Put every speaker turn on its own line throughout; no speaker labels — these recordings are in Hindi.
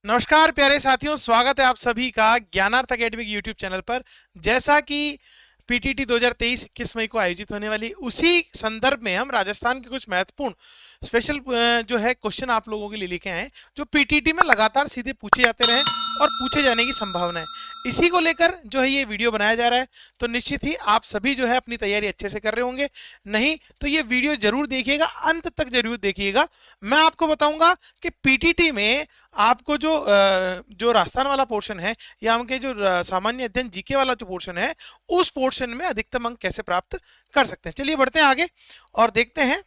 नमस्कार प्यारे साथियों, स्वागत है आप सभी का ज्ञानार्थ अकेडमी के यूट्यूब चैनल पर। जैसा कि पीटीटी 2023 21 मई को आयोजित होने वाली, उसी संदर्भ में हम राजस्थान के कुछ महत्वपूर्ण स्पेशल जो है क्वेश्चन आप लोगों के लिए लेके आए हैं, जो पीटीटी में लगातार सीधे पूछे जाते रहे और पूछे जाने की संभावना है। इसी को लेकर जो है ये वीडियो बनाया जा रहा है। तो निश्चित ही आप सभी जो है अपनी तैयारी अच्छे से कर रहे होंगे। नहीं तो ये वीडियो जरूर देखिएगा, अंत तक जरूर देखिएगा। मैं आपको बताऊंगा कि पीटीटी में आपको जो राजस्थान वाला पोर्शन है या उनके जो सामान्य अध्ययन जीके वाला जो पोर्शन है, उस पोर्शन में अधिकतम अंक कैसे प्राप्त कर सकते हैं। चलिए बढ़ते हैं आगे और देखते हैं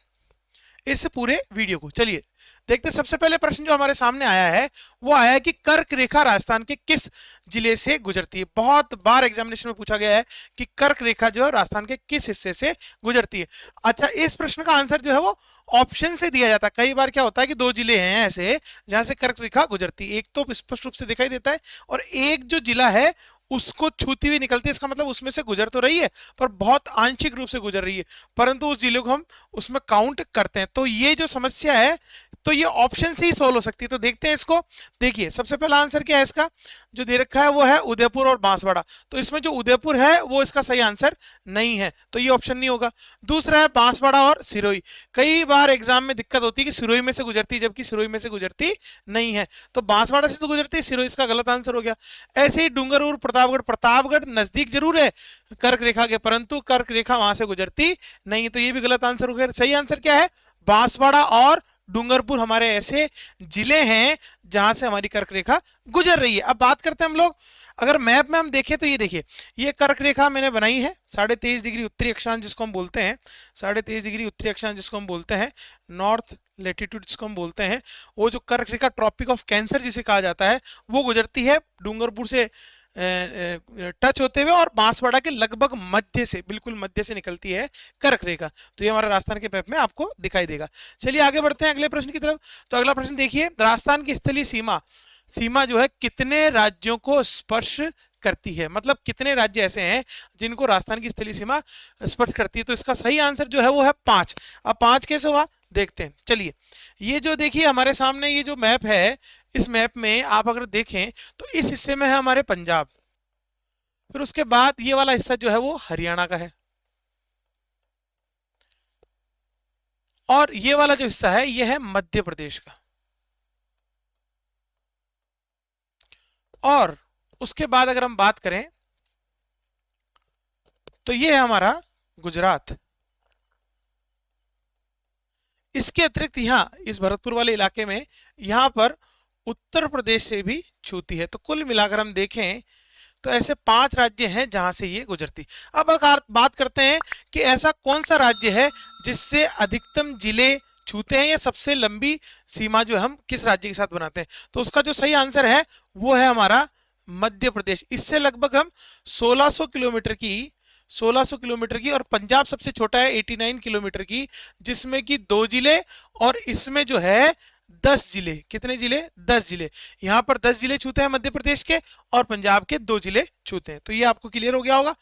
इस पूरे वीडियो को। चलिए देखते हैं। सबसे पहले प्रश्न जो हमारे सामने आया है वो आया है कि कर्क रेखा राजस्थान के किस जिले से गुजरती है। बहुत बार एग्जामिनेशन में पूछा गया है कि कर्क रेखा जो है राजस्थान के किस हिस्से से गुजरती है। अच्छा, इस प्रश्न का आंसर जो है वो ऑप्शन से दिया जाता है। कई बार क्या होता है कि दो जिले हैं ऐसे जहां से कर्क रेखा गुजरती है, एक तो स्पष्ट रूप से दिखाई देता है और एक जो जिला है उसको छूती हुई निकलती है। इसका मतलब उसमें से गुजर तो रही है पर बहुत आंशिक रूप से गुजर रही है, परंतु उस जिले को हम उसमें काउंट करते हैं। तो ये जो समस्या है तो ये ऑप्शन से ही सोल्व हो सकती है। तो देखते हैं इसको। देखिए सबसे पहला आंसर क्या है इसका, जो दे रखा है वो है उदयपुर और बांसवाड़ा। तो इसमें जो उदयपुर है वो इसका सही आंसर नहीं है, तो ये ऑप्शन नहीं होगा। दूसरा है बांसवाड़ा और सिरोही। कई बार एग्जाम में दिक्कत होती है कि सिरोही में से गुजरती जबकि सिरोही में से गुजरती नहीं है, तो बांसवाड़ा से तो गुजरती है, सिरोही इसका गलत आंसर हो गया। ऐसे ही डूंगरपुर प्रतापगढ़, प्रतापगढ़ नजदीक जरूर है कर्क रेखा के, परंतु कर्क रेखा वहां से गुजरती नहीं, तो ये भी गलत आंसर हो गया। सही आंसर क्या है, बांसवाड़ा और डूंगरपुर हमारे ऐसे जिले हैं जहां से हमारी कर्क रेखा गुजर रही है। अब बात करते हैं हम लोग, अगर मैप में हम देखें तो ये देखिए, ये कर्क रेखा मैंने बनाई है 23.5 डिग्री उत्तरी अक्षांश जिसको हम बोलते हैं, 23.5 डिग्री उत्तरी अक्षांश जिसको हम बोलते हैं, नॉर्थ लेटीट्यूड जिसको हम बोलते हैं। वो जो कर्क रेखा ट्रॉपिक ऑफ कैंसर जिसे कहा जाता है वो गुजरती है डूंगरपुर से टच होते हुए और बांसवाड़ा के लगभग मध्य से, बिल्कुल मध्य से निकलती है कर्क रेखा। तो ये हमारा राजस्थान के मैप में आपको दिखाई देगा। चलिए आगे बढ़ते हैं अगले प्रश्न की तरफ। तो अगला प्रश्न देखिए, राजस्थान की स्थलीय सीमा जो है कितने राज्यों को स्पर्श करती है, मतलब कितने राज्य ऐसे हैं जिनको राजस्थान की स्थलीय सीमा स्पर्श करती है। तो इसका सही आंसर जो है वो है 5। अब 5 कैसे हुआ देखते हैं। चलिए ये जो देखिए हमारे सामने ये जो मैप है, इस मैप में आप अगर देखें तो इस हिस्से में है हमारे पंजाब, फिर उसके बाद ये वाला हिस्सा जो है वो हरियाणा का है, और ये वाला जो हिस्सा है ये है मध्य प्रदेश का, और उसके बाद अगर हम बात करें तो ये है हमारा गुजरात। इसके अतिरिक्त यहाँ इस भरतपुर वाले इलाके में यहाँ पर उत्तर प्रदेश से भी छूती है। तो कुल मिलाकर हम देखें तो ऐसे 5 राज्य हैं जहां से ये गुजरती। अब अगर बात करते हैं कि ऐसा कौन सा राज्य है जिससे अधिकतम जिले छूते हैं या सबसे लंबी सीमा जो हम किस राज्य के साथ बनाते हैं, तो उसका जो सही आंसर है वो है हमारा मध्य प्रदेश। इससे लगभग हम 1600 किलोमीटर की 1600 किलोमीटर की, और पंजाब सबसे छोटा है 89 किलोमीटर की, जिसमें कि 2 जिले और इसमें जो है 10 जिले। कितने जिले, 10 जिले। यहां पर 10 जिले छूते हैं मध्य प्रदेश के और पंजाब के 2 जिले छूते हैं। तो ये आपको क्लियर हो गया होगा।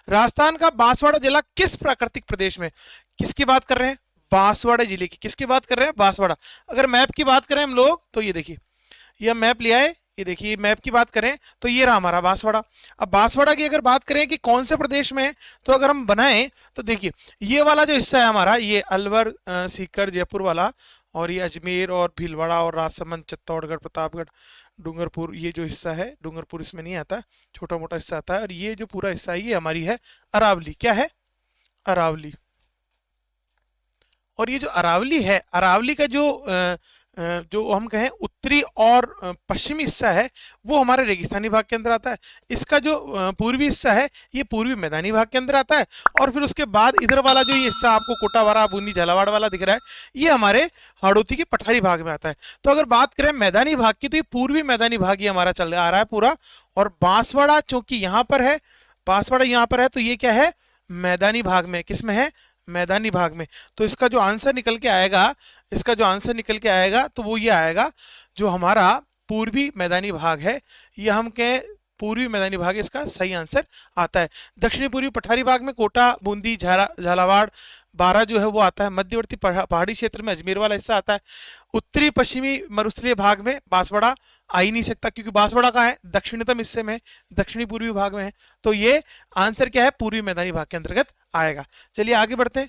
राजस्थान का बांसवाड़ा जिला किस प्राकृतिक प्रदेश में, किसकी बात कर रहे हैं, बांसवाड़ा जिले की। किसकी बात कर रहे हैं, बांसवाड़ा। अगर मैप की बात करें हम लोग तो ये देखिए, ये मैप लिया है, ये देखिए मैप की बात करें तो ये रहा हमारा बांसवाड़ा। अब बांसवाड़ा की अगर बात करें कि कौन से प्रदेश में है, तो अगर हम बनाएं तो देखिए ये वाला जो हिस्सा है हमारा, ये अलवर, सीकर, जयपुर वाला, और ये अजमेर और भीलवाड़ा और राजसमंद, चित्तौड़गढ़, प्रतापगढ़, डूंगरपुर, ये जो हिस्सा है डूंगरपुर इसमें नहीं आता, छोटा मोटा हिस्सा आता है। और ये जो पूरा हिस्सा है ये हमारी है अरावली। क्या है, अरावली। और ये जो अरावली है, अरावली का जो हम कहें उत्तरी और पश्चिमी हिस्सा है वो हमारे रेगिस्तानी भाग के अंदर आता है। इसका जो पूर्वी हिस्सा है ये पूर्वी मैदानी भाग के अंदर आता है, और फिर उसके बाद इधर वाला जो ये हिस्सा आपको कोटावारा, बूंदी, झालावाड़ वाला दिख रहा है ये हमारे हाड़ौती के पठारी भाग में आता है। तो अगर बात करें मैदानी भाग की तो ये पूर्वी मैदानी भाग ही हमारा चल आ रहा है पूरा, और बांसवाड़ा चूंकि यहाँ पर है, बांसवाड़ा यहाँ पर है, तो ये क्या है, मैदानी भाग में। किस में है, मैदानी भाग में। तो इसका जो आंसर निकल के आएगा, इसका जो आंसर निकल के आएगा तो वो ये आएगा, जो हमारा पूर्वी मैदानी भाग है ये हम कहें पूर्वी मैदानी भाग इसका सही आंसर आता है। दक्षिणी पूर्वी पठारी भाग में कोटा, बूंदी, झालावाड़, बारा जो है वो आता है। मध्यवर्ती पहाड़ी क्षेत्र में अजमेर वाला हिस्सा आता है। उत्तरी पश्चिमी मरुस्थलीय भाग में बांसवाड़ा आ ही नहीं सकता, क्योंकि बांसवाड़ा कहाँ है? दक्षिणतम हिस्से में, दक्षिणी पूर्वी भाग में है। तो ये आंसर क्या है? पूर्वी मैदानी भाग के अंतर्गत आएगा। चलिए आगे बढ़ते हैं।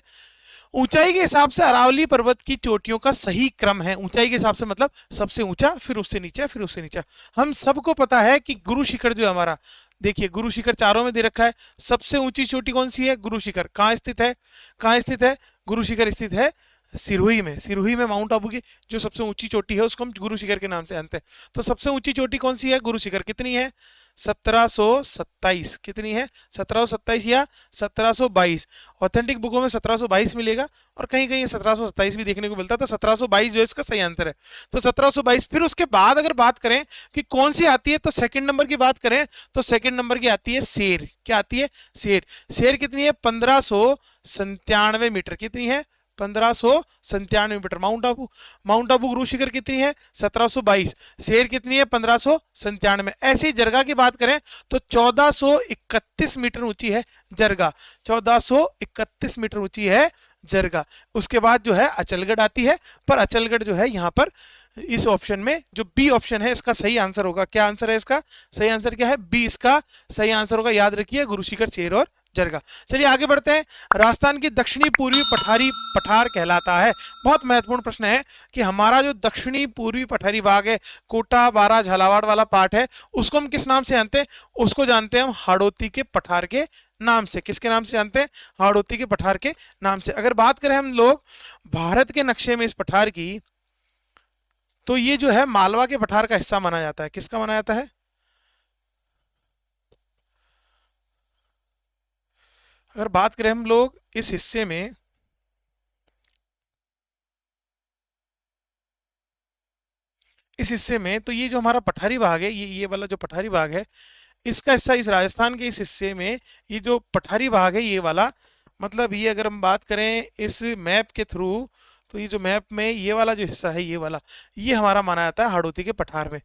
ऊंचाई के हिसाब से अरावली पर्वत की चोटियों का सही क्रम है। ऊंचाई के हिसाब से मतलब सबसे ऊंचा, फिर उससे नीचा, फिर उससे नीचा। हम सबको पता है कि गुरु शिखर जो है हमारा, देखिए गुरु शिखर चारों में दे रखा है। सबसे ऊंची चोटी कौन सी है? गुरु शिखर। कहाँ स्थित है? कहाँ स्थित है? गुरु शिखर स्थित है सिरोही में। सिरोही में माउंट आबू की जो सबसे ऊंची चोटी है उसको हम गुरु शिखर के नाम से जानते हैं। तो सबसे ऊंची चोटी कौन सी है? गुरु शिखर। कितनी है? 1727। कितनी है? 1727 या 1722। ऑथेंटिक बुकों में 1722 मिलेगा और कहीं कहीं 1727 भी देखने को मिलता है। तो 1722 जो है इसका सही आंसर है। तो 1722। फिर उसके बाद अगर बात करें कि कौन सी आती है, तो सेकंड नंबर की बात करें तो सेकंड नंबर की आती है शेर। क्या आती है? शेर। शेर कितनी है? 1597 मीटर। कितनी है? 1597 metre. Mount Abu, mount Abu Guru Shikhar कितनी है? 1722। शेर कितनी है? 1597। ऐसी जरगा की बात करें तो 1431 मीटर ऊंची है जरगा। 1431 मीटर ऊंची है जरगा। उसके बाद जो है अचलगढ़ आती है, पर अचलगढ़ जो है यहाँ पर इस ऑप्शन में जो बी ऑप्शन है इसका सही आंसर होगा। क्या आंसर है इसका? सही आंसर क्या है? बी इसका सही आंसर होगा। याद रखिए, गुरु शिखर, शेर और जरगा। चलिए आगे बढ़ते हैं। राजस्थान की दक्षिणी पूर्वी पठारी पठार कहलाता है। बहुत महत्वपूर्ण प्रश्न है कि हमारा जो दक्षिणी पूर्वी पठारी भाग है, कोटा, बारा, झालावाड़ वाला पार्ट है, उसको हम किस नाम से जानते हैं? उसको जानते हैं हम हाड़ौती के पठार के नाम से। किसके नाम से जानते हैं? हाड़ौती के पठार के नाम से। अगर बात करें हम लोग भारत के नक्शे में इस पठार की, तो ये जो है मालवा के पठार का हिस्सा माना जाता है। किसका माना जाता है? अगर बात करें हम लोग इस हिस्से में, इस हिस्से में, तो ये जो हमारा पठारी भाग है, ये वाला जो पठारी भाग है, इसका हिस्सा, इस राजस्थान के इस हिस्से में ये जो पठारी भाग है ये वाला, मतलब ये अगर हम बात करें इस मैप के थ्रू, तो ये जो मैप में ये वाला जो हिस्सा है, ये वाला, ये हमारा माना जाता है हाड़ौती के पठार में।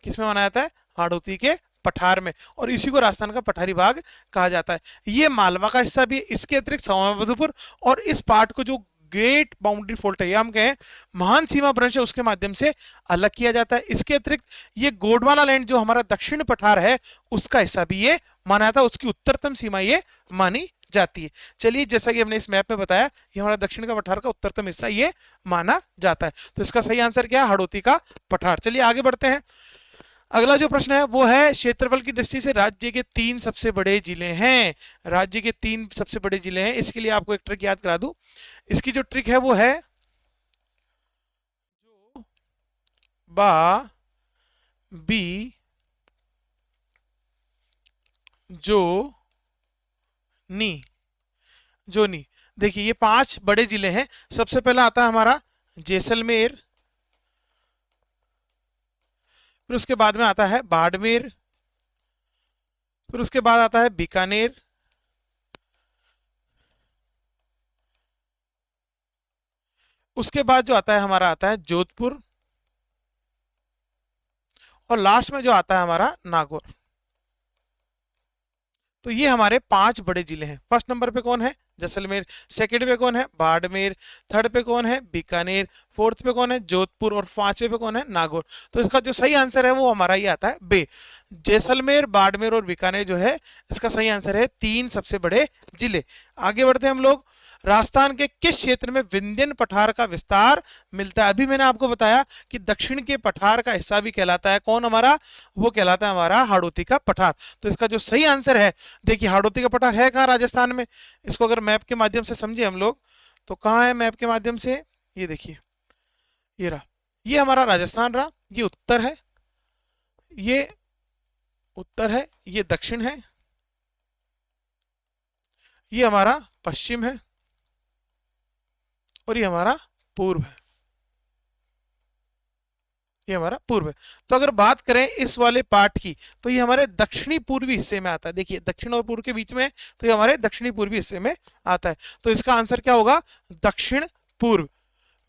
किसमें माना जाता है? हाड़ौती के पठार में। और इसी को राजस्थान का पठारी भाग कहा जाता है। ये मालवा का हिस्सा भी है। इसके अतिरिक्त संवतपुर और इस पार्ट को जो ग्रेट बाउंड्री फॉल्ट है, या हम कहें महान सीमा भ्रंश है, उसके माध्यम से अलग किया जाता है। इसके अतिरिक्त ये गोंडवाना लैंड जो हमारा दक्षिण पठार है उसका हिस्सा भी ये माना जाता है। उसकी उत्तरतम सीमा ये मानी जाती है। चलिए, जैसा कि हमने इस मैप में बताया, ये हमारा दक्षिण का पठार का उत्तरतम हिस्सा ये माना जाता है। तो इसका सही आंसर क्या है? हाड़ौती का पठार। चलिए आगे बढ़ते हैं। अगला जो प्रश्न है वो है क्षेत्रफल की दृष्टि से राज्य के 3 सबसे बड़े जिले हैं। राज्य के 3 सबसे बड़े जिले हैं। इसके लिए आपको एक ट्रिक याद करा दूं। इसकी जो ट्रिक है वो है जो बा बी जो नी जो नी। देखिए ये 5 बड़े जिले हैं। सबसे पहला आता है हमारा जैसलमेर, फिर उसके बाद में आता है बाड़मेर, फिर उसके बाद आता है बीकानेर, उसके बाद जो आता है हमारा आता है जोधपुर, और लास्ट में जो आता है हमारा नागौर। तो ये हमारे 5 बड़े जिले हैं। फर्स्ट नंबर पे कौन है? जैसलमेर। सेकंड पे कौन है? बाड़मेर। थर्ड पे कौन है? बीकानेर। फोर्थ पे कौन है? जोधपुर। और 5वें पे कौन है? नागौर। तो इसका जो सही आंसर है वो हमारा ये आता है बे। जैसलमेर, बाड़मेर और बीकानेर जो है इसका सही आंसर है 3 सबसे बड़े जिले। आगे बढ़ते हैं हम लोग। राजस्थान के किस क्षेत्र में विंध्यन पठार का विस्तार मिलता है? अभी मैंने आपको बताया कि दक्षिण के पठार का हिस्सा भी कहलाता है कौन हमारा? वो कहलाता है हमारा हाड़ौती का पठार। तो इसका जो सही आंसर है, देखिए हाड़ौती का पठार है कहाँ? राजस्थान में। इसको अगर मैप के माध्यम से समझे हम लोग तो कहाँ है मैप के माध्यम से? ये देखिए, ये रहा, ये हमारा राजस्थान रहा, ये उत्तर है, ये उत्तर है, ये दक्षिण है, ये हमारा पश्चिम है, और ये हमारा पूर्व है। ये हमारा पूर्व है। तो अगर बात करें इस वाले पार्ट की, तो ये हमारे दक्षिणी पूर्वी हिस्से में आता है। देखिए दक्षिण और पूर्व के बीच में, तो ये हमारे दक्षिणी पूर्वी हिस्से में आता है। तो इसका आंसर क्या होगा? दक्षिण पूर्व।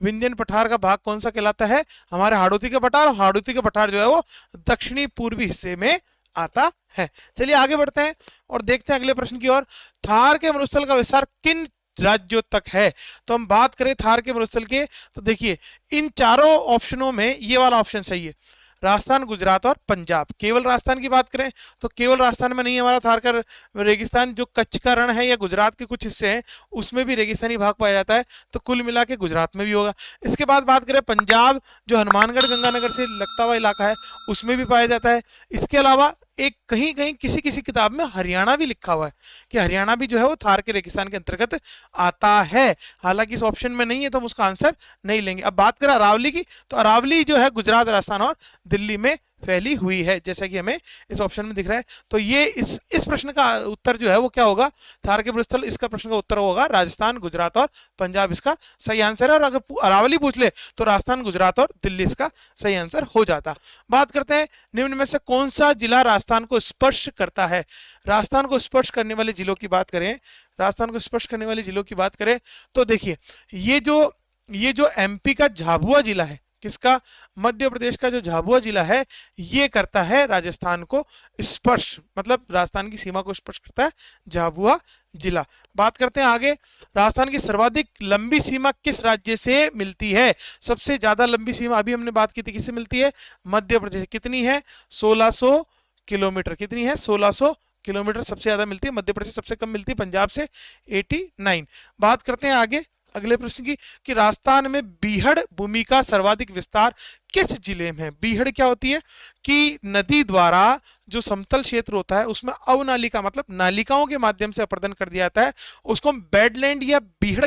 विंध्यन पठार का भाग कौन सा कहलाता है? हमारे हाड़ौती का पठार। और हाड़ौती का पठार जो है वो दक्षिणी पूर्वी हिस्से में आता है। चलिए आगे बढ़ते हैं और देखते हैं अगले प्रश्न की ओर। थार के मरुस्थल का विस्तार किन राज्यों तक है? तो हम बात करें थार के मरुस्थल के, तो देखिए इन चारों ऑप्शनों में ये वाला ऑप्शन सही है, राजस्थान, गुजरात और पंजाब। केवल राजस्थान की बात करें तो केवल राजस्थान में नहीं है हमारा थार का रेगिस्तान, जो कच्छ का रण है या गुजरात के कुछ हिस्से हैं उसमें भी रेगिस्तानी भाग पाया जाता है, तो कुल मिला के गुजरात में भी होगा। इसके बाद बात करें पंजाब, जो हनुमानगढ़ गंगानगर से लगता हुआ इलाका है उसमें भी पाया जाता है। इसके अलावा एक कहीं कहीं किसी किसी किताब में हरियाणा भी लिखा हुआ है कि हरियाणा भी जो है वो थार के रेगिस्तान के अंतर्गत आता है, हालांकि इस ऑप्शन में नहीं है तो हम उसका आंसर नहीं लेंगे। अब बात करें अरावली की, तो अरावली जो है गुजरात, राजस्थान और दिल्ली में फैली हुई है, जैसा कि हमें इस ऑप्शन में दिख रहा है। तो ये इस प्रश्न का उत्तर जो है वो क्या होगा, थार के मरुस्थल, इसका प्रश्न का उत्तर होगा राजस्थान, गुजरात और पंजाब इसका सही आंसर है। और अगर अरावली पूछ ले तो राजस्थान, गुजरात और दिल्ली इसका सही आंसर हो जाता। बात करते हैं निम्न में से कौन सा जिला राजस्थान को स्पर्श करता है? राजस्थान को स्पर्श करने वाले जिलों की बात करें, राजस्थान को स्पर्श करने वाले जिलों की बात करें तो देखिए ये जो एमपी का झाबुआ जिला है, किसका? मध्य प्रदेश का जो झाबुआ जिला है ये करता है राजस्थान को स्पर्श, मतलब राजस्थान की सीमा को स्पर्श करता है झाबुआ जिला। बात करते हैं आगे, राजस्थान की सर्वाधिक लंबी सीमा किस राज्य से मिलती है? सबसे ज्यादा लंबी सीमा अभी हमने बात की थी, किससे मिलती है? मध्य प्रदेश। कितनी है? 1600 किलोमीटर। कितनी है? 1600 किलोमीटर सबसे ज्यादा मिलती है मध्य प्रदेश, सबसे कम मिलती है पंजाब से 89। बात करते हैं आगे अगले प्रश्न की कि राजस्थान में बीहड़ भूमि का सर्वाधिक विस्तार किस जिले में है? बीहड़ क्या होती है कि नदी द्वारा जो समतल क्षेत्र होता है उसमें अवनालिका, मतलब नालिकाओं के माध्यम से अपर्दन कर दिया जाता है, उसको हम बेडलैंड या बीहड़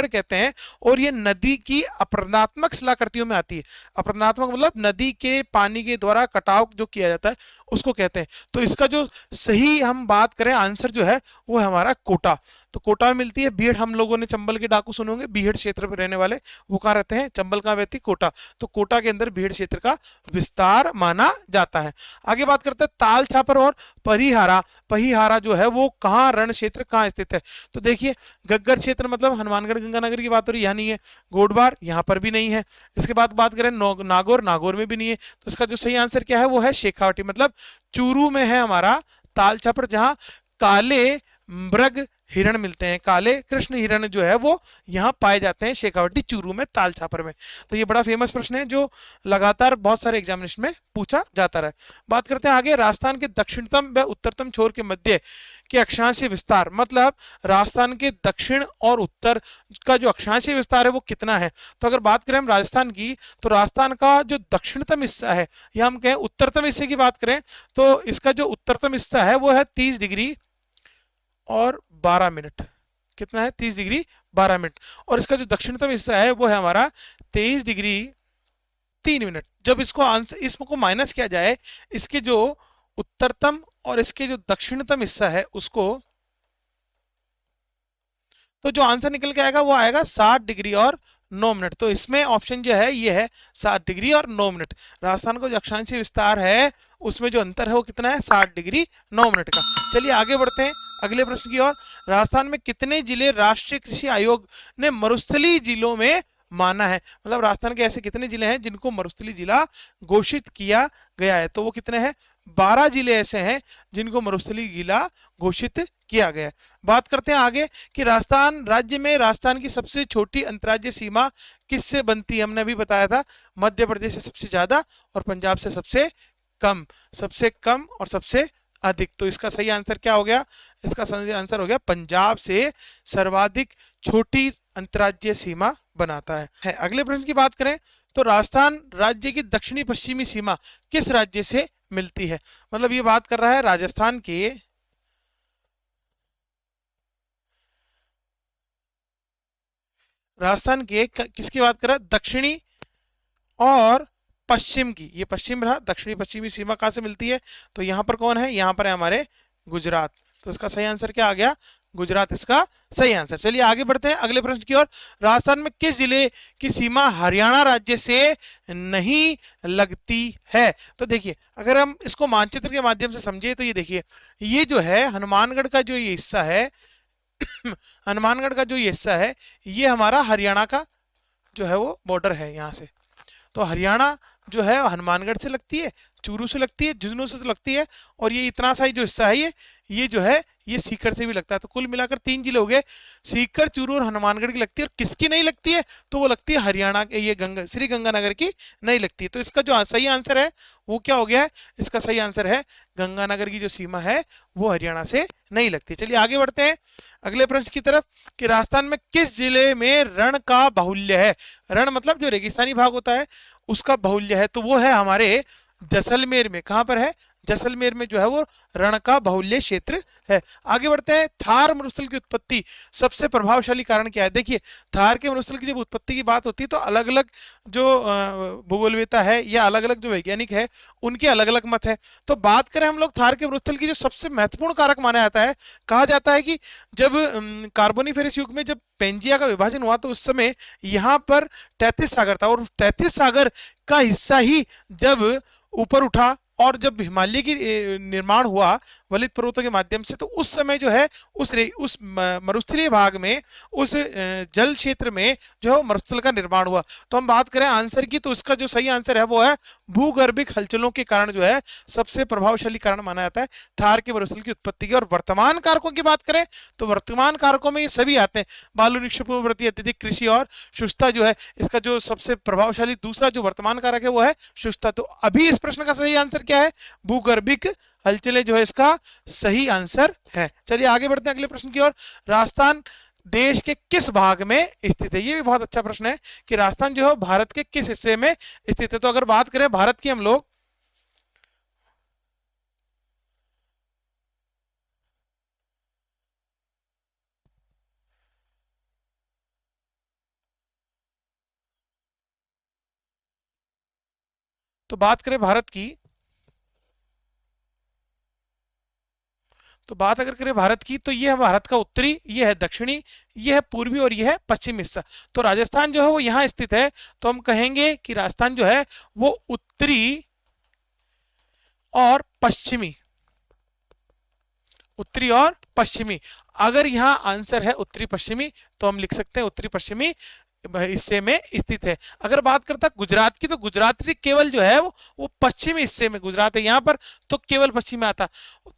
कहते हैं। और ये नदी की अपरदनात्मक शिलाकृतियों में आती है। अपरदनात्मक मतलब नदी के पानी के द्वारा कटाव जो किया जाता है उसको कहते हैं। तो इसका जो सही हम बात करें आंसर जो है वो है हमारा कोटा। तो कोटा में मिलती है बीहड़। हम लोगों ने चंबल के डाकू सुने होंगे, बीहड़ क्षेत्र में रहने वाले, वो कहाँ रहते हैं? चंबल कहाँ रहती? कोटा। तो कोटा के अंदर बीहड़ क्षेत्र का विस्तार माना जाता है। आगे बात करते हैं ताल छापर और परिहारा। पहिहारा जो है वो कहाँ, रण क्षेत्र कहाँ स्थित है? तो देखिए गग्गर क्षेत्र, मतलब हनुमानगढ़ गंगानगर की बात हो रही है, यहाँ नहीं है। गोडबार यहाँ पर भी नहीं है। इसके बाद बात करें नागौर, नागौर में भी नहीं है। तो इसका जो सही आंसर क्या है वो है शेखावटी, मतलब चूरू में है हमारा ताल छापर, जहां काले मृग हिरण मिलते हैं। काले कृष्ण हिरण जो है वो यहाँ पाए जाते हैं शेखावटी, चूरू में, ताल छापर में। तो ये बड़ा फेमस प्रश्न है जो लगातार बहुत सारे एग्जामिनेशन में पूछा जाता रहा। बात करते हैं आगे, राजस्थान के दक्षिणतम व उत्तरतम छोर के मध्य के अक्षांशीय विस्तार, मतलब राजस्थान के दक्षिण और उत्तर का जो अक्षांशीय विस्तार है वो कितना है? तो अगर बात करें हम राजस्थान की, तो राजस्थान का जो दक्षिणतम हिस्सा है, या हम कहें उत्तरतम हिस्से की बात करें, तो इसका जो उत्तरतम हिस्सा है वो है 30 डिग्री और 12 मिनट। कितना है? 30 डिग्री 12 मिनट। और इसका जो दक्षिणतम हिस्सा है वो है हमारा 23 डिग्री 3 मिनट। जब इसको आंसर, इसको माइनस किया जाए, इसके जो उत्तरतम और इसके जो दक्षिणतम हिस्सा है उसको, तो जो आंसर निकल के आएगा वो आएगा 7 डिग्री और 9 मिनट। तो इसमें ऑप्शन जो है ये है 7 डिग्री और 9 मिनट। राजस्थान का जो अक्षांशीय विस्तार है उसमें जो अंतर है वो कितना है? 7 डिग्री 9 मिनट का। चलिए आगे बढ़ते हैं अगले प्रश्न की ओर। राजस्थान में कितने जिले राष्ट्रीय कृषि आयोग ने मरुस्थलीय जिलों में माना है? मतलब राजस्थान के ऐसे कितने जिले हैं जिनको मरुस्थलीय जिला घोषित किया गया है? तो वो कितने हैं? 12 जिले ऐसे हैं जिनको मरुस्थलीय जिला घोषित किया गया है। बात करते हैं आगे कि राजस्थान राज्य में राजस्थान की सबसे छोटी अंतर्राज्यीय सीमा किससे बनती है? हमने अभी बताया था मध्य प्रदेश से सबसे ज्यादा और पंजाब से सबसे कम। सबसे कम और सबसे अधिक। तो इसका सही आंसर क्या हो गया? इसका सही आंसर हो गया पंजाब से सर्वाधिक छोटी अंतर्राज्यीय सीमा बनाता है। अगले प्रश्न की बात करें तो राजस्थान राज्य की दक्षिणी पश्चिमी सीमा किस राज्य से मिलती है? मतलब ये बात कर रहा है राजस्थान के किसकी बात कर रहा है? दक्षिणी और पश्चिम की। ये पश्चिम रहा, दक्षिणी पश्चिमी सीमा कहां से मिलती है? तो यहां पर कौन है? यहां पर है हमारे गुजरात। तो इसका सही आंसर क्या आ गया? गुजरात इसका सही आंसर। चलिए आगे बढ़ते हैं अगले प्रश्न की ओर। राजस्थान में किस जिले की सीमा हरियाणा राज्य से नहीं लगती है? तो देखिए अगर हम इसको मानचित्र के माध्यम से समझे तो ये देखिए, ये जो है हनुमानगढ़ का जो ये हिस्सा है हनुमानगढ़ का जो ये हिस्सा है ये हमारा हरियाणा का जो है वो बॉर्डर है यहाँ से। तो हरियाणा जो है हनुमानगढ़ से लगती है, चूरू से लगती है, झुंझुनू से तो लगती है, और ये इतना सा ही जो हिस्सा है ये जो है ये सीकर से भी लगता है। तो कुल मिलाकर 3 जिले हो गए, सीकर, चूरू और हनुमानगढ़ की लगती है। और किसकी नहीं लगती है? तो वो लगती है हरियाणा के, ये श्री गंगानगर की नहीं लगती है। तो इसका जो सही आंसर है वो क्या हो गया है? इसका सही आंसर है गंगानगर की जो सीमा है वो हरियाणा से नहीं लगती। चलिए आगे बढ़ते हैं अगले प्रश्न की तरफ कि राजस्थान में किस जिले में रण का बाहुल्य है? रण मतलब जो रेगिस्तानी भाग होता है उसका बाहुल्य है, तो वो है हमारे जैसलमेर में। कहां पर है? जैसलमेर में जो है वो रण का बाहुल्य क्षेत्र है। आगे बढ़ते हैं, थार मरुस्थल की उत्पत्ति सबसे प्रभावशाली कारण क्या है? देखिए, थार के मरुस्थल की जब उत्पत्ति की बात होती है तो अलग अलग जो भूगोलवेता है या अलग अलग जो वैज्ञानिक है उनके अलग अलग मत है। तो बात करें हम लोग थार के मरुस्थल की, जो सबसे महत्वपूर्ण कारक माना जाता है, कहा जाता है कि जब कार्बोनिफेरस युग में जब पेंजिया का विभाजन हुआ तो उस समय यहाँ पर 33 सागर था, और 33 सागर का हिस्सा ही जब ऊपर उठा और जब हिमालय की निर्माण हुआ वलित पर्वतों के माध्यम से, तो उस समय जो है उस मरुस्थलीय भाग में, उस जल क्षेत्र में जो है मरुस्थल का निर्माण हुआ। तो हम बात करें आंसर की, तो इसका जो सही आंसर है वो है भूगर्भिक हलचलों के कारण जो है सबसे प्रभावशाली कारण माना जाता है थार के मरुस्थल की उत्पत्ति की। और वर्तमान कारकों की बात करें तो वर्तमान कारकों में ये सभी आते हैं, बालू निक्षेपों प्रति अत्यधिक कृषि और शुष्कता जो है इसका जो सबसे प्रभावशाली दूसरा जो वर्तमान कारक है वो है शुष्कता। तो अभी इस प्रश्न का सही आंसर क्या है? भूगर्भिक हलचलें जो है इसका सही आंसर है। चलिए आगे बढ़ते हैं अगले प्रश्न की ओर। राजस्थान देश के किस भाग में स्थित है? ये भी बहुत अच्छा प्रश्न है कि राजस्थान जो है भारत के किस हिस्से में स्थित है। तो अगर बात करें भारत की हम लोग, तो बात करें भारत की, तो बात अगर करें भारत की तो ये है भारत का उत्तरी, ये है दक्षिणी, ये है पूर्वी और ये है पश्चिमी हिस्सा। तो राजस्थान जो है वो यहाँ स्थित है, तो हम कहेंगे कि राजस्थान जो है वो उत्तरी और पश्चिमी, उत्तरी और पश्चिमी। अगर यहाँ आंसर है उत्तरी पश्चिमी तो हम लिख सकते हैं उत्तरी पश्चिमी हिस्से में स्थित है। अगर बात करता गुजरात की, तो गुजरात केवल जो है वो पश्चिमी हिस्से में गुजरात है, यहाँ पर तो केवल पश्चिम में आता।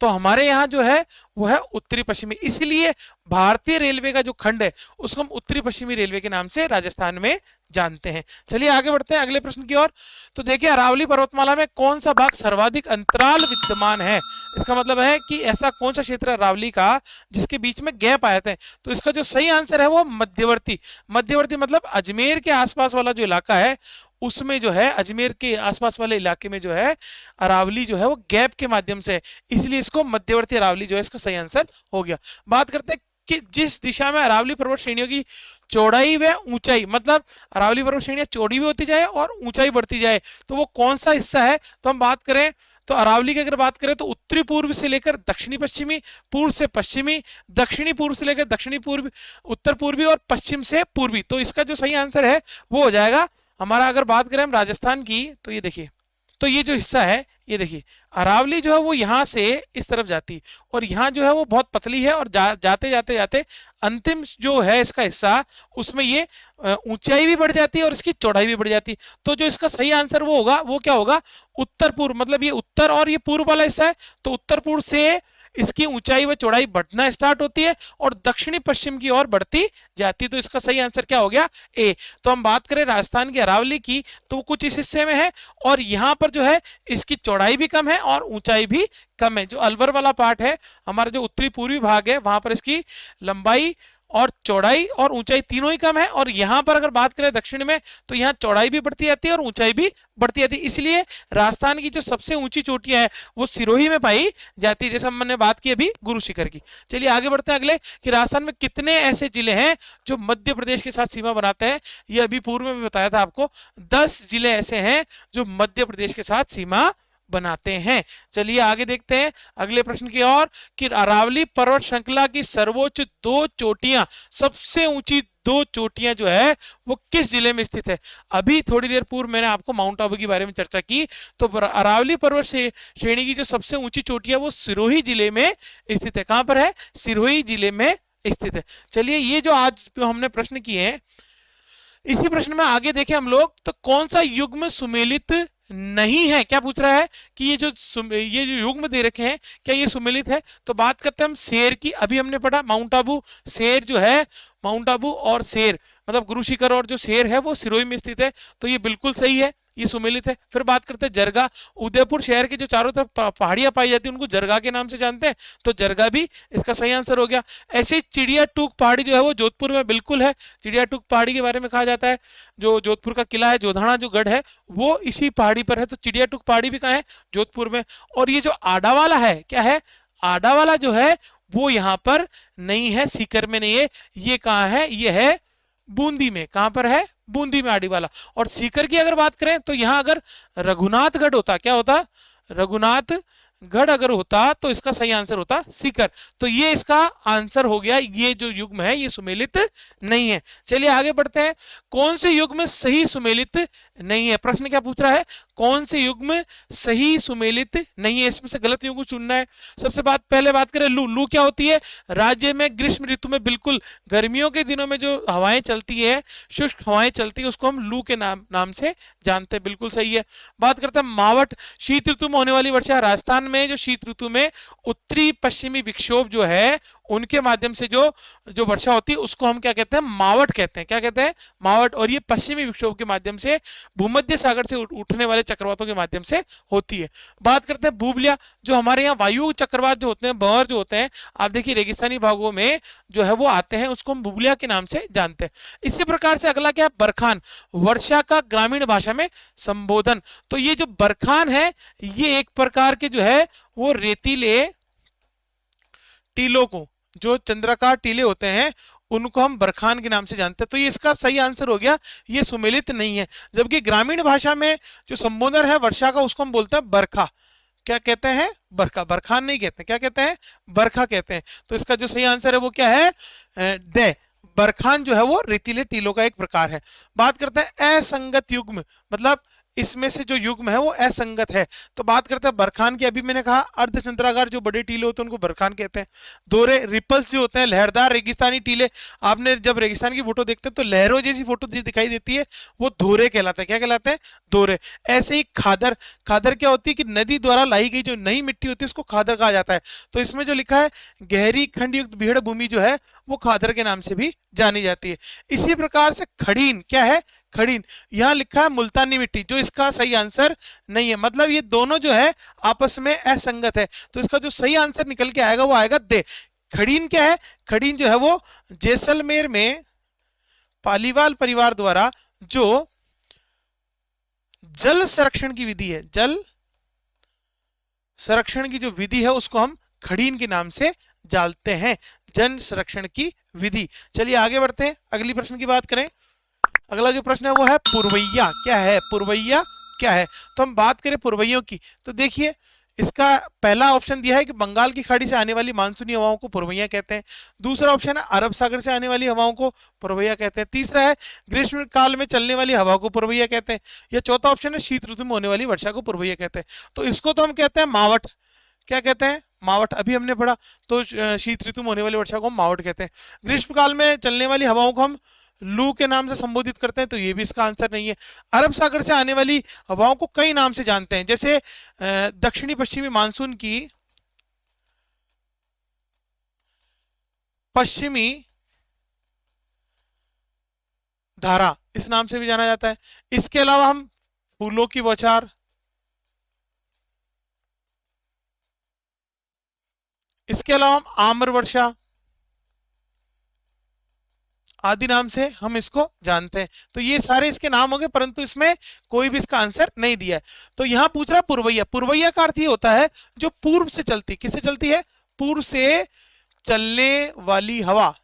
तो हमारे यहाँ जो है वो है उत्तरी पश्चिमी, इसलिए भारतीय रेलवे का जो खंड है उसको हम उत्तरी पश्चिमी रेलवे के नाम से राजस्थान में जानते हैं। चलिए आगे बढ़ते हैं अगले प्रश्न की ओर। तो देखिए, अरावली पर्वतमाला में कौन सा भाग सर्वाधिक अंतराल विद्यमान है? इसका मतलब है कि ऐसा कौन सा क्षेत्र है अरावली का जिसके बीच में गैप आए थे? तो इसका जो सही आंसर है वो मध्यवर्ती, मध्यवर्ती मतलब अजमेर के आसपास वाला जो इलाका है उसमें जो है, अजमेर के आसपास वाले इलाके में जो है अरावली जो है वो गैप के माध्यम से, इसलिए इसको मध्यवर्ती अरावली जो है इसका सही आंसर हो गया। बात करते हैं कि जिस दिशा में अरावली पर्वत श्रेणियों की चौड़ाई व ऊंचाई, मतलब अरावली पर्वत श्रेणियां चौड़ी भी होती जाए और ऊंचाई बढ़ती जाए, तो वो कौन सा हिस्सा है? तो हम बात करें तो अरावली की अगर बात करें तो उत्तरी पूर्व से लेकर दक्षिणी पश्चिमी, पूर्व से पश्चिमी, दक्षिणी पूर्व से लेकर दक्षिणी पूर्व, उत्तर पूर्वी और पश्चिम से पूर्वी। तो इसका जो सही आंसर है वो हो जाएगा हमारा, अगर बात करें हम राजस्थान की, तो ये देखिए, तो ये जो हिस्सा है ये देखिए अरावली जो है वो यहाँ से इस तरफ जाती और यहाँ जो है वो बहुत पतली है और जाते जाते जाते अंतिम जो है इसका हिस्सा उसमें ये ऊंचाई भी बढ़ जाती है और इसकी चौड़ाई भी बढ़ जाती है। तो जो इसका सही आंसर वो होगा वो क्या होगा? उत्तर पूर्व, मतलब ये उत्तर और ये पूर्व वाला हिस्सा है, तो उत्तर पूर्व से इसकी ऊंचाई व चौड़ाई बढ़ना स्टार्ट होती है और दक्षिणी पश्चिम की ओर बढ़ती जाती है। तो इसका सही आंसर क्या हो गया? ए। तो हम बात करें राजस्थान की अरावली की तो वो कुछ इस हिस्से में है और यहाँ पर जो है इसकी चौड़ाई भी कम है और ऊंचाई भी कम है। जो अलवर वाला पार्ट है हमारा, जो उत्तरी पूर्वी भाग है, वहां पर इसकी लंबाई और चौड़ाई और ऊंचाई तीनों ही कम है, और यहां पर अगर बात करें दक्षिण में तो यहाँ चौड़ाई भी बढ़ती जाती है और ऊंचाई भी बढ़ती जाती है। इसलिए राजस्थान की जो सबसे ऊंची चोटियां है वो सिरोही में पाई जाती है, जैसे हमने बात की अभी गुरु शिखर की। चलिए आगे बढ़ते हैं अगले कि राजस्थान में कितने ऐसे जिले हैं जो मध्य प्रदेश के साथ सीमा बनाते हैं? ये अभी पूर्व में भी बताया था आपको, 10 जिले ऐसे हैं जो मध्य प्रदेश के साथ सीमा बनाते हैं। चलिए आगे देखते हैं अगले प्रश्न की ओर कि अरावली पर्वत श्रृंखला की सर्वोच्च 2 चोटियां, सबसे ऊंची 2 चोटियां जो है वो किस जिले में स्थित है? अभी थोड़ी देर पूर्व मैंने आपको माउंट आबू के बारे में चर्चा की, तो अरावली पर्वत श्रेणी की जो सबसे ऊंची चोटी है वो सिरोही जिले में स्थित है। कहां पर है? सिरोही जिले में स्थित है। चलिए ये जो आज हमने प्रश्न किए हैं इसी प्रश्न में आगे देखें हम लोग, तो कौन सा युग्म सुमेलित नहीं है, क्या पूछ रहा है कि ये जो युग्म दे रखे हैं क्या ये सुमेलित है। तो बात करते हैं हम शेर की, अभी हमने पढ़ा माउंट आबू, शेर जो है माउंट आबू और शेर मतलब गुरु शिखर, और जो शेर है वो सिरोही में स्थित है, तो ये बिल्कुल सही है, ये सुमेलित है। फिर बात करते हैं जरगा, उदयपुर शहर के जो चारों तरफ पहाड़ियां पाई जाती हैं उनको जरगा के नाम से जानते हैं, तो जरगा भी इसका सही आंसर हो गया। ऐसे ही चिड़िया टूक पहाड़ी जो है वो जोधपुर में बिल्कुल है, चिड़िया टूक पहाड़ी के बारे में कहा जाता है, जो जोधपुर का किला है जोधाना जो गढ़ है वो इसी पहाड़ी पर है, तो चिड़िया टूक पहाड़ी भी कहाँ है, जोधपुर में। और ये जो आडावाला है, क्या है, आडावाला जो है वो यहाँ पर नहीं है, सीकर में नहीं है, ये कहाँ है, ये है बूंदी में। कहां पर है, बूंदी में आडीवाला। और सीकर की अगर बात करें तो यहां अगर रघुनाथगढ़ होता, क्या होता, रघुनाथगढ़ अगर होता तो इसका सही आंसर होता सीकर। तो ये इसका आंसर हो गया, ये जो युग्म है ये सुमेलित नहीं है। चलिए आगे बढ़ते हैं, कौन से युग्म सही सुमेलित नहीं है। प्रश्न क्या पूछ रहा है, कौन से युग्म सही सुमेलित नहीं है, इसमें से गलत युग्म चुनना है। सबसे पहले बात करें लू, लू क्या होती है, राज्य में ग्रीष्म ऋतु में बिल्कुल गर्मियों के दिनों में जो हवाएं चलती है, शुष्क हवाएं चलती है, उसको हम लू के नाम से जानते हैं, बिल्कुल सही है। बात करते हैं मावठ, शीत ऋतु में होने वाली वर्षा। राजस्थान में जो शीत ऋतु में उत्तरी पश्चिमी विक्षोभ जो है उनके माध्यम से जो जो वर्षा होती है उसको हम क्या कहते हैं, मावठ कहते हैं। क्या कहते हैं, मावठ। और ये पश्चिमी विक्षोभ के माध्यम से भूमध्य सागर से उठने वाले चक्रवातों के माध्यम से होती है। बात करते हैं बुबलिया, जो हमारे यहाँ वायु चक्रवात जो होते हैं, बहर जो होते हैं, आप देखिए रेगिस्तानी भागों में जो है वो आते हैं, उसको हम बुबलिया के नाम से जानते हैं। इसी प्रकार से अगला क्या है, बरखान, वर्षा का ग्रामीण भाषा में संबोधन। तो ये जो बरखान है ये एक प्रकार के जो है वो रेतीले टीलों को, जो चंद्राकार टीले होते हैं उनको हम बरखान के नाम से जानते हैं, तो ये इसका सही आंसर हो गया, ये सुमेलित नहीं है। जबकि ग्रामीण भाषा में जो संबोधन है वर्षा का उसको हम बोलते हैं बरखा। क्या कहते हैं, बरखा, बरखान नहीं कहते, क्या कहते हैं, बरखा कहते हैं। तो इसका जो सही आंसर है वो क्या है, ड, बरखान जो है वो रेतीले टीलों का एक प्रकार है। बात करते हैं असंगत युग्म, मतलब इसमें से जो युग्म है वो असंगत है। तो बात करते हैं बरखान की, अभी मैंने कहा अर्धचंद्राकार जो बड़े टीले होते हैं उनको बरखान कहते हैं। दोहरे रिपल्स जो होते हैं, लहरदार रेगिस्तानी टीले, आपने जब रेगिस्तान की फोटो देखते हैं तो लहरों जैसी फोटो दिखाई देती है, वो दोहरे कहलाते हैं। क्या कहलाते हैं, दोहरे। ऐसे ही खादर, खादर क्या होती है कि नदी द्वारा लाई गई जो नई मिट्टी होती है उसको खादर कहा जाता है। तो इसमें जो लिखा है गहरी खंड युक्त बीहड़ भूमि जो है वो खादर के नाम से भी जानी जाती है। इसी प्रकार से खड़ीन, क्या है, खड़ीन, यहां लिखा है मुल्तानी मिट्टी, जो इसका सही आंसर नहीं है। मतलब ये दोनों जो है आपस में असंगत है, तो इसका जो सही आंसर निकल के आएगा वो आएगा दे। खड़ीन क्या है, खड़ीन जो है वो जैसलमेर में पालीवाल परिवार द्वारा जो जल संरक्षण की विधि है, जल संरक्षण की जो विधि है उसको हम खड़ीन के नाम से जानते हैं, जल संरक्षण की विधि। चलिए आगे बढ़ते हैं, अगली प्रश्न की बात करें। अगला जो प्रश्न है वो है पुरवैया, क्या है, पुरवैया क्या है। तो हम बात करें पुरवैयों की, तो देखिए इसका पहला ऑप्शन दिया है कि बंगाल की खाड़ी से आने वाली मानसूनी हवाओं को पुरवैया कहते हैं। दूसरा ऑप्शन है अरब सागर से आने वाली हवाओं को पुरवैया कहते हैं। तीसरा है ग्रीष्म काल में चलने वाली हवा को पुरवैया कहते हैं। या चौथा ऑप्शन है शीत ऋतु में होने वाली वर्षा को पुरवैया कहते हैं। तो इसको तो हम कहते हैं मावठ, क्या कहते हैं, मावठ, अभी हमने पढ़ा। तो शीत ऋतु में होने वाली वर्षा को हम मावठ कहते हैं। ग्रीष्म काल में चलने वाली हवाओं को हम लू के नाम से संबोधित करते हैं, तो ये भी इसका आंसर नहीं है। अरब सागर से आने वाली हवाओं को कई नाम से जानते हैं, जैसे दक्षिणी पश्चिमी मानसून की पश्चिमी धारा, इस नाम से भी जाना जाता है। इसके अलावा हम फूलों की बौछार, इसके अलावा हम आम्र वर्षा आदि नाम से हम इसको जानते हैं। तो ये सारे इसके नाम हो गए, परंतु इसमें कोई भी इसका आंसर नहीं दिया है। तो यहां पूछ रहा पुरवैया, पुरवैया का अर्थ ये होता है जो पूर्व से चलती, किससे चलती है, पूर्व से चलने वाली हवा।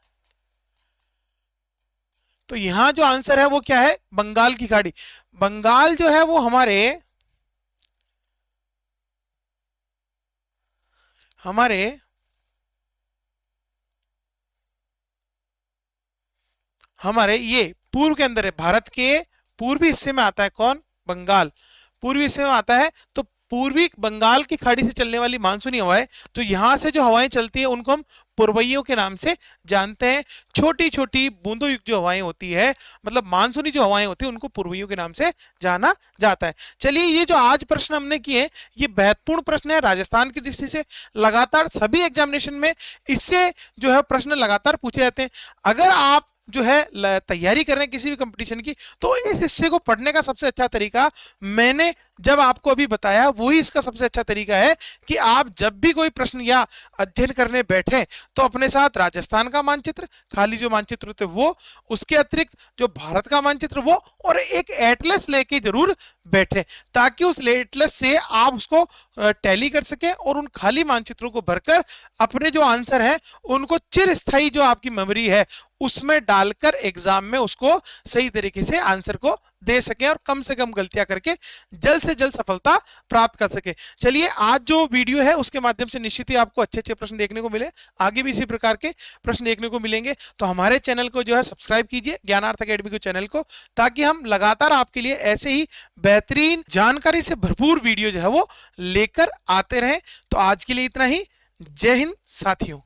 तो यहां जो आंसर है वो क्या है, बंगाल की खाड़ी। बंगाल जो है वो हमारे हमारे ये पूर्व के अंदर है, भारत के पूर्वी हिस्से में आता है। कौन, बंगाल पूर्वी हिस्से में आता है। तो पूर्वी बंगाल की खाड़ी से चलने वाली मानसूनी हवाएं, तो यहां से जो हवाएं चलती है उनको हम पूर्वइयों के नाम से जानते हैं। छोटी छोटी बूंदों युक्त जो हवाएं होती है, मतलब मानसूनी जो हवाएं होती है, उनको पूर्वइयों के नाम से जाना जाता है। चलिए, ये जो आज प्रश्न हमने किए, ये महत्वपूर्ण प्रश्न है राजस्थान की दृष्टि से। लगातार सभी एग्जामिनेशन में इससे जो है प्रश्न लगातार पूछे जाते हैं। अगर आप जो है तैयारी कर रहे हैं किसी भी कंपटीशन की, तो इस हिस्से को पढ़ने का सबसे अच्छा तरीका मैंने जब आपको अभी बताया वही इसका सबसे अच्छा तरीका है कि आप जब भी कोई प्रश्न या अध्ययन करने बैठे तो अपने साथ राजस्थान का मानचित्र, खाली जो मानचित्र होते वो, उसके अतिरिक्त जो भारत का मानचित्र वो, और एक एटलस लेके जरूर बैठे, ताकि उस एटलस से आप उसको टैली कर सके और उन खाली मानचित्रों को भरकर अपने जो आंसर है उनको चिरस्थायी जो आपकी मेमोरी है उसमें डालकर एग्जाम में उसको सही तरीके से आंसर को दे सके और कम से कम गलतियां करके जल्द से जल्द सफलता प्राप्त कर सके। चलिए, आज जो वीडियो है उसके माध्यम से निश्चित ही आपको अच्छे अच्छे प्रश्न देखने को मिले, आगे भी इसी प्रकार के प्रश्न देखने को मिलेंगे। तो हमारे चैनल को जो है सब्सक्राइब कीजिए, ज्ञानार्थ अकेडमी के चैनल को, ताकि हम लगातार आपके लिए ऐसे ही बेहतरीन जानकारी से भरपूर वीडियो जो है वो लेकर आते रहें। तो आज के लिए इतना ही। जय हिंद साथियों।